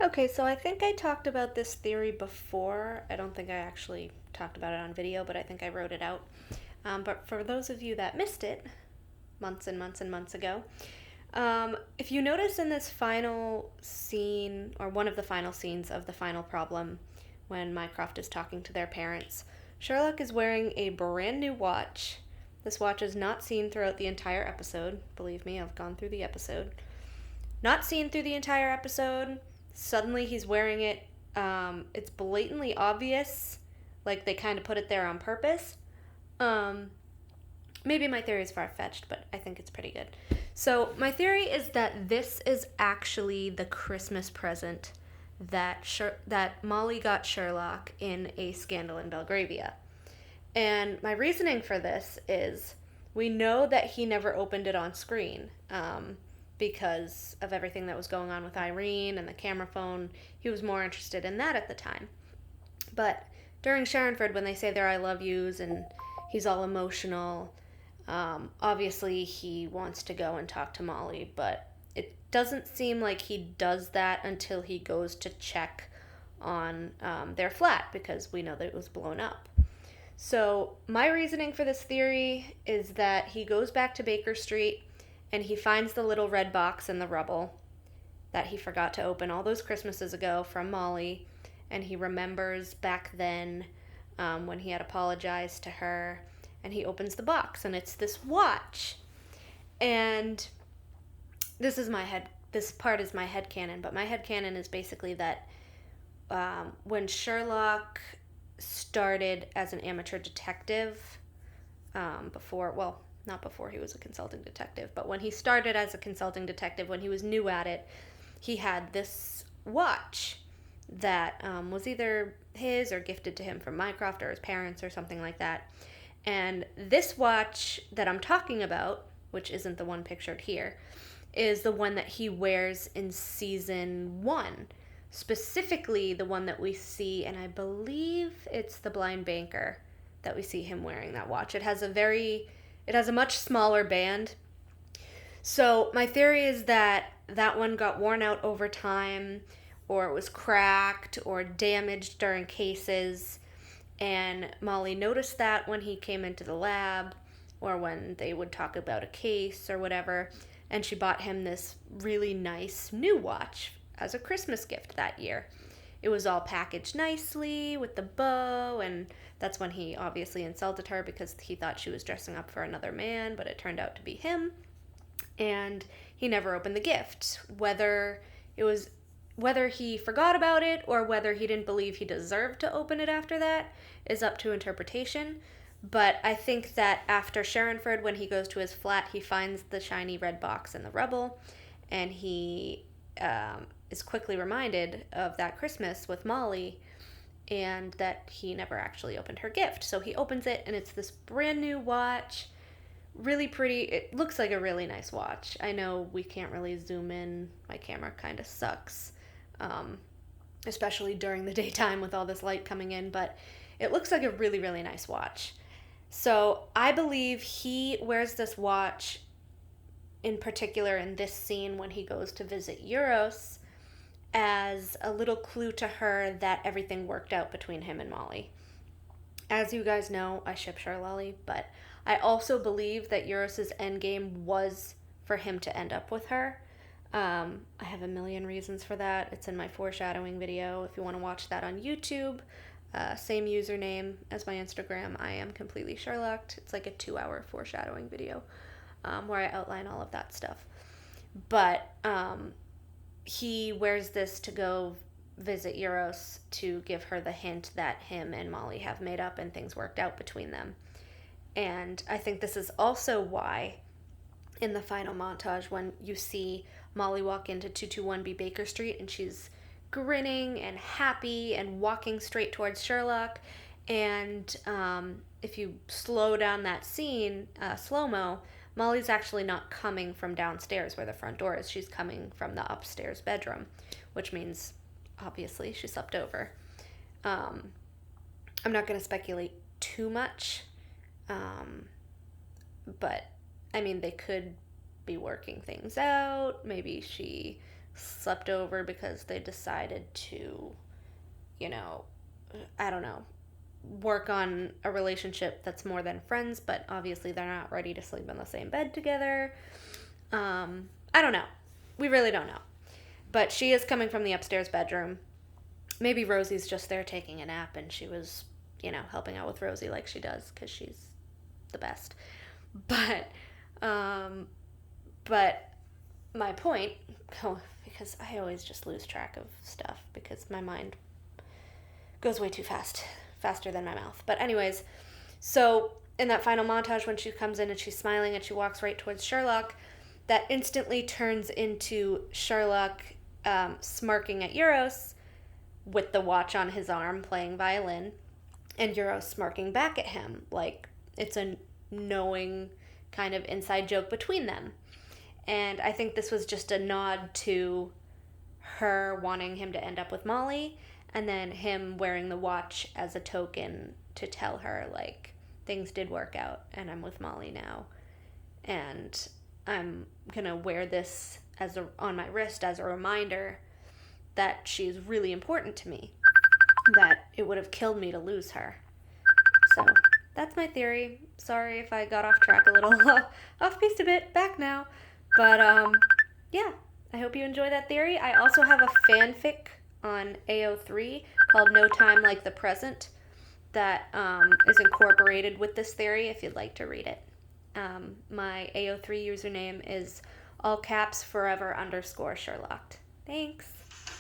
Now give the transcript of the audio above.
Okay, so I think I talked about this theory before. I don't think I actually talked about it on video, but I think I wrote it out. But for those of you that missed it, months and months and months ago, if you notice in this final scene, or one of the final scenes of the final problem, when Mycroft is talking to their parents, Sherlock is wearing a brand new watch. This watch is not seen throughout the entire episode. Believe me, I've gone through the episode. Not seen through the entire episode. Suddenly he's wearing it. It's blatantly obvious, like they kind of put it there on purpose. Um, Maybe my theory is far fetched, but I think it's pretty good. So my theory is that this is actually the Christmas present that Molly got Sherlock in A Scandal in Belgravia. And my reasoning for this is we know that he never opened it on screen because of everything that was going on with Irene and the camera phone. He was more interested in that at the time. But during Sharonford, when they say their I love yous and he's all emotional, obviously he wants to go and talk to Molly, but it doesn't seem like he does that until he goes to check on their flat because we know that it was blown up. So, my reasoning for this theory is that he goes back to Baker Street and he finds the little red box in the rubble that he forgot to open all those Christmases ago from Molly, and he remembers back then when he had apologized to her, and he opens the box and it's this watch. And this part is my headcanon, but my headcanon is basically that when Sherlock started as an amateur detective, not before he was a consulting detective, but when he started as a consulting detective, when he was new at it, he had this watch that was either his or gifted to him from Mycroft or his parents or something like that. And this watch that I'm talking about, which isn't the one pictured here, is the one that he wears in season 1. Specifically, the one that we see, and I believe it's the Blind Banker that we see him wearing that watch. It has a much smaller band. So my theory is that that one got worn out over time, or it was cracked or damaged during cases, and Molly noticed that when he came into the lab, or when they would talk about a case or whatever, and she bought him this really nice new watch as a Christmas gift that year. It was all packaged nicely with the bow, and that's when he obviously insulted her because he thought she was dressing up for another man, but it turned out to be him. And he never opened the gift. Whether he forgot about it or whether he didn't believe he deserved to open it after that is up to interpretation. But I think that after Sharonford, when he goes to his flat, he finds the shiny red box in the rubble, and he is quickly reminded of that Christmas with Molly and that he never actually opened her gift. So he opens it, and it's this brand new watch. Really pretty. It looks like a really nice watch. I know we can't really zoom in. My camera kind of sucks, especially during the daytime with all this light coming in, but it looks like a really, really nice watch. So I believe he wears this watch in particular in this scene when he goes to visit Eurus as a little clue to her that everything worked out between him and Molly. As you guys know, I ship Sherlolly, but I also believe that Eurus's endgame was for him to end up with her. I have a million reasons for that. It's in my foreshadowing video. If you want to watch that on YouTube, same username as my Instagram. I am completely Sherlocked. It's like a 2-hour foreshadowing video where I outline all of that stuff. But he wears this to go visit Eurus to give her the hint that him and Molly have made up and things worked out between them. And I think this is also why in the final montage when you see Molly walk into 221B Baker Street and she's grinning and happy and walking straight towards Sherlock. And if you slow down that scene, slow-mo, Molly's actually not coming from downstairs where the front door is. She's coming from the upstairs bedroom, which means obviously she slept over. I'm not going to speculate too much, but I mean, they could be working things out. Maybe she slept over because they decided to, you know, I don't know, work on a relationship that's more than friends, but obviously they're not ready to sleep in the same bed together. I don't know. We really don't know. But she is coming from the upstairs bedroom. Maybe Rosie's just there taking a nap and she was, helping out with Rosie like she does because she's the best. But, but my point, because I always just lose track of stuff because my mind goes way too fast, faster than my mouth. But anyways, so in that final montage when she comes in and she's smiling and she walks right towards Sherlock, that instantly turns into Sherlock smirking at Eurus with the watch on his arm playing violin, and Eurus smirking back at him like it's a knowing kind of inside joke between them. And I think this was just a nod to her wanting him to end up with Molly, and then him wearing the watch as a token to tell her, like, things did work out and I'm with Molly now. And I'm going to wear this on my wrist as a reminder that she's really important to me, that it would have killed me to lose her. So that's my theory. Sorry if I got off track a little, off piste a bit, back now. But yeah, I hope you enjoy that theory. I also have a fanfic on AO3 called No Time Like the Present that is incorporated with this theory if you'd like to read it. My AO3 username is all caps forever _Sherlock. Thanks.